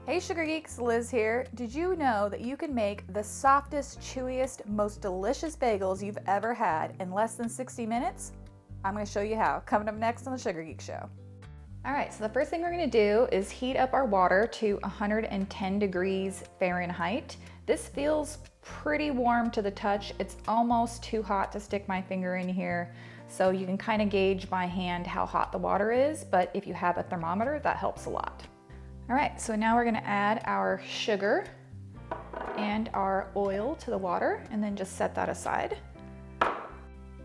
Hey Sugar Geeks, Liz here. Did you know that you can make the softest, chewiest, most delicious bagels you've ever had in less than 60 minutes? I'm going to show you how, coming up next on the Sugar Geek Show. All right, so the first thing we're going to do is heat up our water to 110 degrees Fahrenheit. This feels pretty warm to the touch. It's almost too hot to stick my finger in here, so you can kind of gauge by hand how hot the water is, but if you have a thermometer, that helps a lot. All right, so now we're gonna add our sugar and our oil to the water and then just set that aside.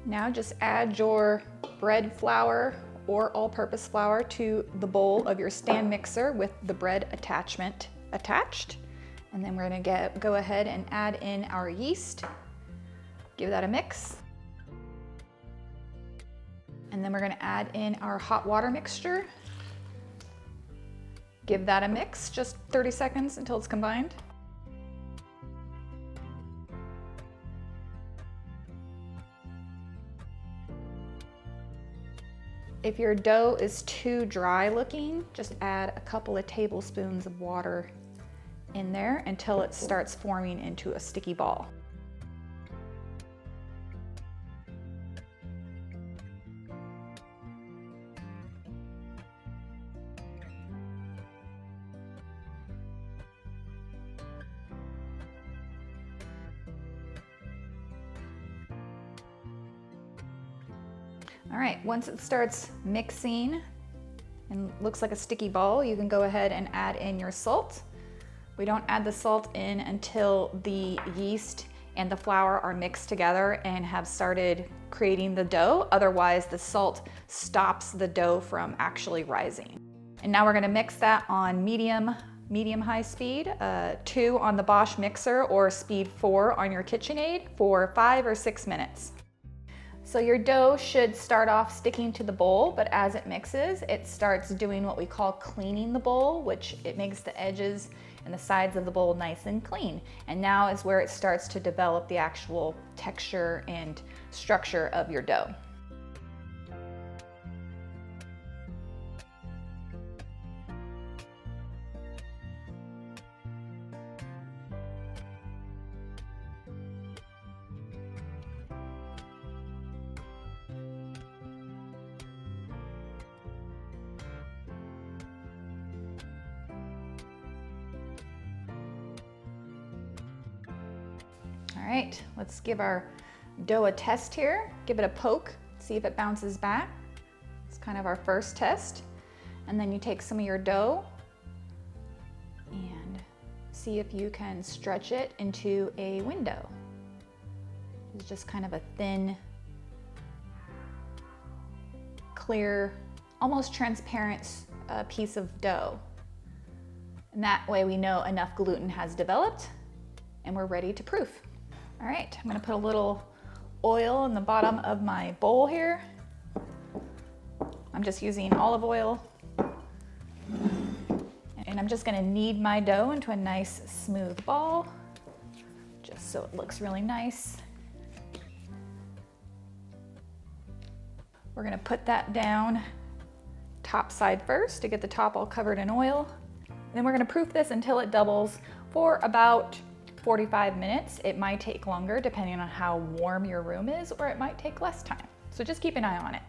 Now just add your bread flour or all-purpose flour to the bowl of your stand mixer with the bread attachment attached. And then we're gonna go ahead and add in our yeast. Give that a mix. And then we're gonna add in our hot water mixture. Give that a mix, just 30 seconds until it's combined. If your dough is too dry looking, just add a couple of tablespoons of water in there until it starts forming into a sticky ball. All right, once it starts mixing and looks like a sticky ball, you can go ahead and add in your salt. We don't add the salt in until the yeast and the flour are mixed together and have started creating the dough. Otherwise, the salt stops the dough from actually rising. And now we're gonna mix that on medium-high speed, 2 on the Bosch mixer or speed 4 on your KitchenAid for 5 or 6 minutes. So your dough should start off sticking to the bowl, but as it mixes, it starts doing what we call cleaning the bowl, which it makes the edges and the sides of the bowl nice and clean. And now is where it starts to develop the actual texture and structure of your dough. All right, let's give our dough a test here. Give it a poke, see if it bounces back. It's kind of our first test. And then you take some of your dough and see if you can stretch it into a window. It's just kind of a thin, clear, almost transparent piece of dough. And that way we know enough gluten has developed and we're ready to proof. All right, I'm gonna put a little oil in the bottom of my bowl here. I'm just using olive oil. And I'm just gonna knead my dough into a nice smooth ball, just so it looks really nice. We're gonna put that down top side first to get the top all covered in oil. And then we're gonna proof this until it doubles for about 45 minutes. It might take longer depending on how warm your room is, or it might take less time. So just keep an eye on it.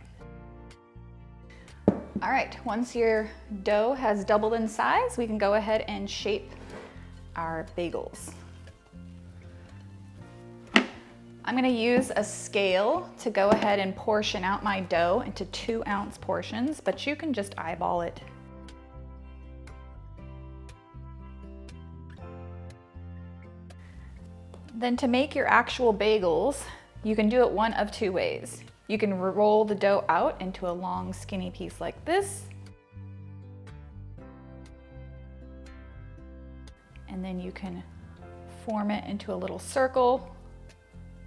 All right, once your dough has doubled in size, we can go ahead and shape our bagels. I'm gonna use a scale to go ahead and portion out my dough into 2-ounce portions, but you can just eyeball it. Then to make your actual bagels, you can do it one of 2 ways. You can roll the dough out into a long skinny piece like this. And then you can form it into a little circle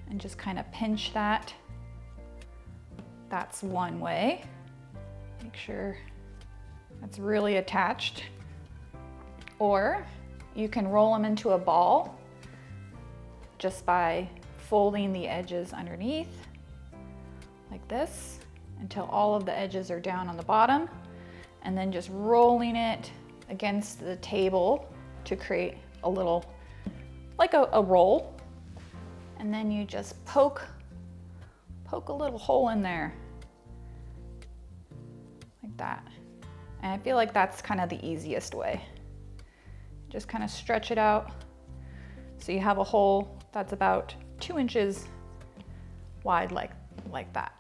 and just kind of pinch that. That's one way. Make sure that's really attached. Or you can roll them into a ball just by folding the edges underneath like this until all of the edges are down on the bottom, and then just rolling it against the table to create a little, like a roll. And then you just poke a little hole in there, like that. And I feel like that's kind of the easiest way. Just kind of stretch it out so you have a hole that's about 2 inches wide, like that.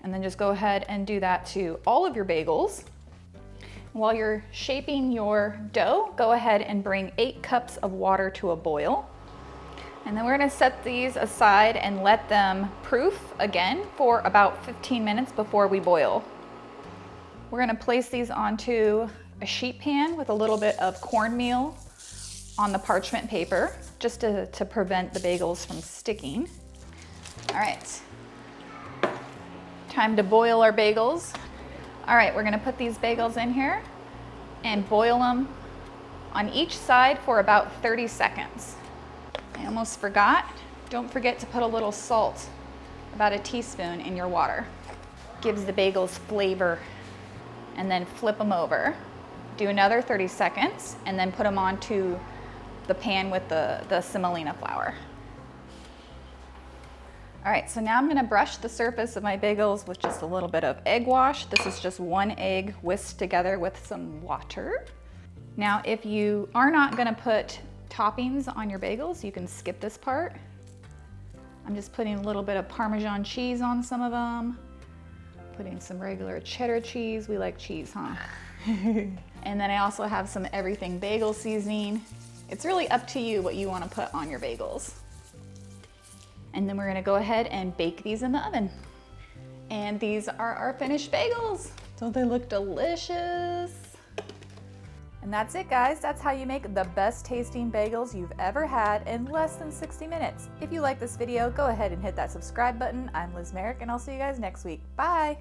And then just go ahead and do that to all of your bagels. While you're shaping your dough, go ahead and bring 8 cups of water to a boil. And then we're gonna set these aside and let them proof again for about 15 minutes before we boil. We're gonna place these onto a sheet pan with a little bit of cornmeal on the parchment paper, just to prevent the bagels from sticking. All right, time to boil our bagels. All right, we're gonna put these bagels in here and boil them on each side for about 30 seconds. I almost forgot. Don't forget to put a little salt, about a teaspoon, in your water. Gives the bagels flavor. And then flip them over. Do another 30 seconds and then put them onto the pan with the semolina flour. All right, so now I'm gonna brush the surface of my bagels with just a little bit of egg wash. This is just 1 egg whisked together with some water. Now, if you are not gonna put toppings on your bagels, you can skip this part. I'm just putting a little bit of Parmesan cheese on some of them, putting some regular cheddar cheese. We like cheese, huh? And then I also have some everything bagel seasoning. It's really up to you what you want to put on your bagels. And then we're gonna go ahead and bake these in the oven. And these are our finished bagels. Don't they look delicious? And that's it, guys. That's how you make the best tasting bagels you've ever had in less than 60 minutes. If you like this video, go ahead and hit that subscribe button. I'm Liz Merrick, and I'll see you guys next week. Bye.